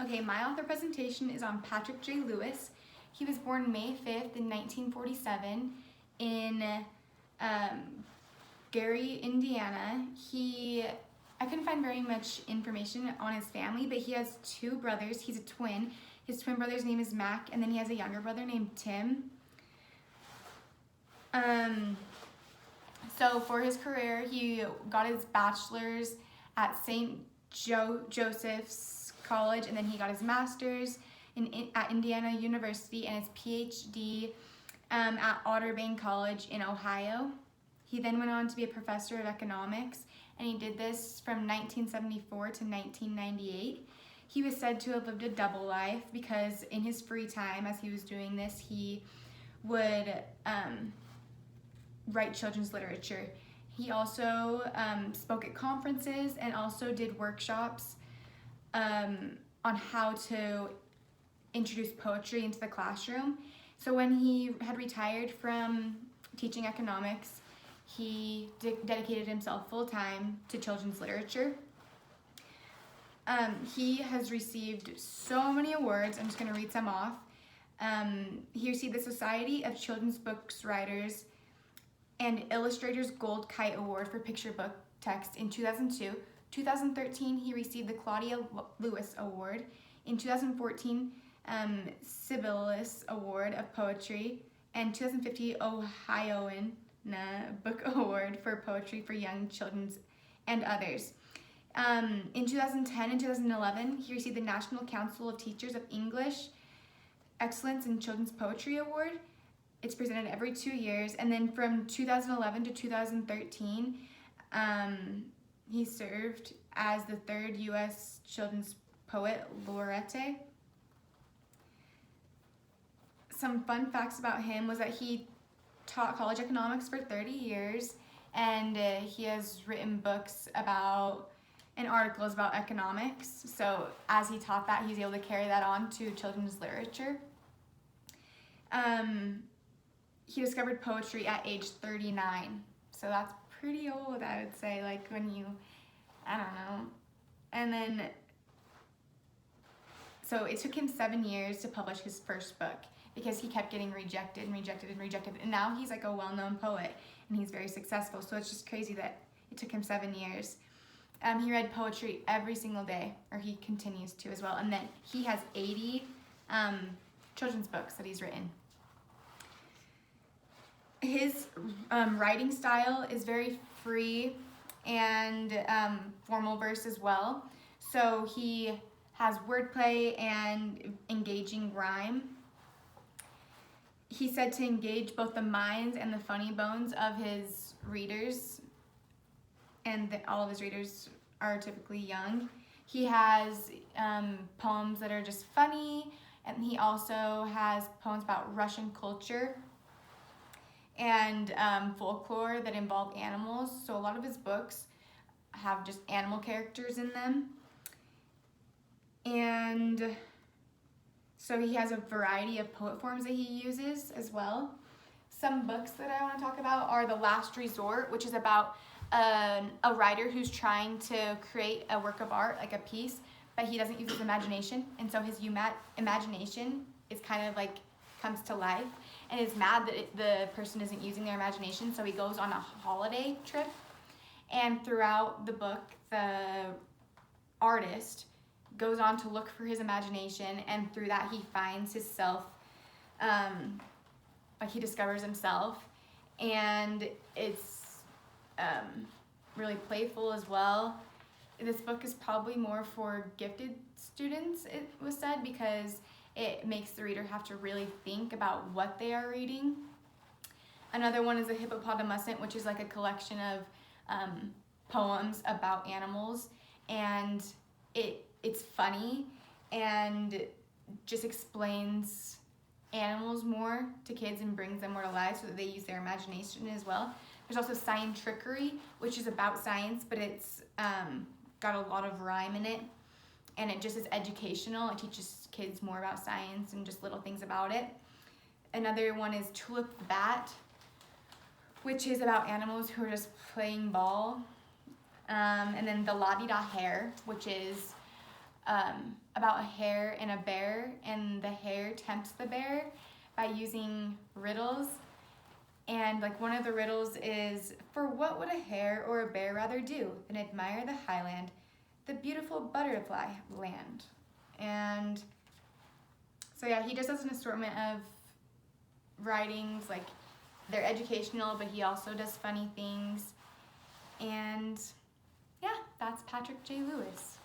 Okay, my author presentation is on Patrick J. Lewis. He was born May 5th in 1947 in Gary, Indiana. I couldn't find very much information on his family, but he has two brothers. He's a twin. His twin brother's name is Mac, and then he has a younger brother named Tim. So for his career, he got his bachelor's at St. Joseph's College, and then he got his master's at Indiana University and his PhD at Otterbein College in Ohio. He then went on to be a professor of economics, and he did this from 1974 to 1998. He was said to have lived a double life because in his free time, as he was doing this, he would write children's literature. He also spoke at conferences and also did workshops on how to introduce poetry into the classroom. So when he had retired from teaching economics, he dedicated himself full-time to children's literature. He has received so many awards. I'm just going to read some off. He received the Society of Children's Books Writers and Illustrators Gold Kite Award for picture book text in 2002. 2013, he received the Claudia Lewis Award. In 2014, Sibelius Award of Poetry, and 2015, Ohioan Book Award for Poetry for Young Children and others. In 2010 and 2011, he received the National Council of Teachers of English Excellence in Children's Poetry Award. It's presented every 2 years. And then from 2011 to 2013, he served as the third U.S. Children's Poet Laureate. Some fun facts about him was that he taught college economics for 30 years, and he has written books about and articles about economics. So as he taught that, he's able to carry that on to children's literature. He discovered poetry at age 39. So that's pretty old, I would say, like when you, I don't know. And then, so it took him 7 years to publish his first book because he kept getting rejected and rejected and rejected. And now he's like a well-known poet and he's very successful. So it's just crazy that it took him 7 years. He read poetry every single day, or he continues to as well. And then he has 80 children's books that he's written. His writing style is very free and formal verse as well. So he has wordplay and engaging rhyme. He's said to engage both the minds and the funny bones of his readers, and all of his readers are typically young. He has poems that are just funny, and he also has poems about Russian culture and folklore that involve animals. So a lot of his books have just animal characters in them. And so he has a variety of poet forms that he uses as well. Some books that I want to talk about are The Last Resort, which is about a writer who's trying to create a work of art, like a piece, but he doesn't use his imagination. And so his imagination is kind of like comes to life and is mad that the person isn't using their imagination. So he goes on a holiday trip. And throughout the book, the artist goes on to look for his imagination, and through that he finds his self, like he discovers himself, and it's really playful as well. This book is probably more for gifted students, it was said, because it makes the reader have to really think about what they are reading. Another one is The Hippopotamusant, which is like a collection of poems about animals, and it's funny and just explains animals more to kids and brings them more to life so that they use their imagination as well. There's also Science Trickery, which is about science, but it's got a lot of rhyme in it, and it just is educational. It teaches kids more about science and just little things about it. Another one is Tulip the Bat, which is about animals who are just playing ball. And then The La-Di-Da Hare, which is about a hare and a bear, and the hare tempts the bear by using riddles. And like one of the riddles is, for what would a hare or a bear rather do than admire the highland, the beautiful butterfly land? And so yeah, he just does an assortment of writings, like they're educational, but he also does funny things. And yeah, that's Patrick J. Lewis.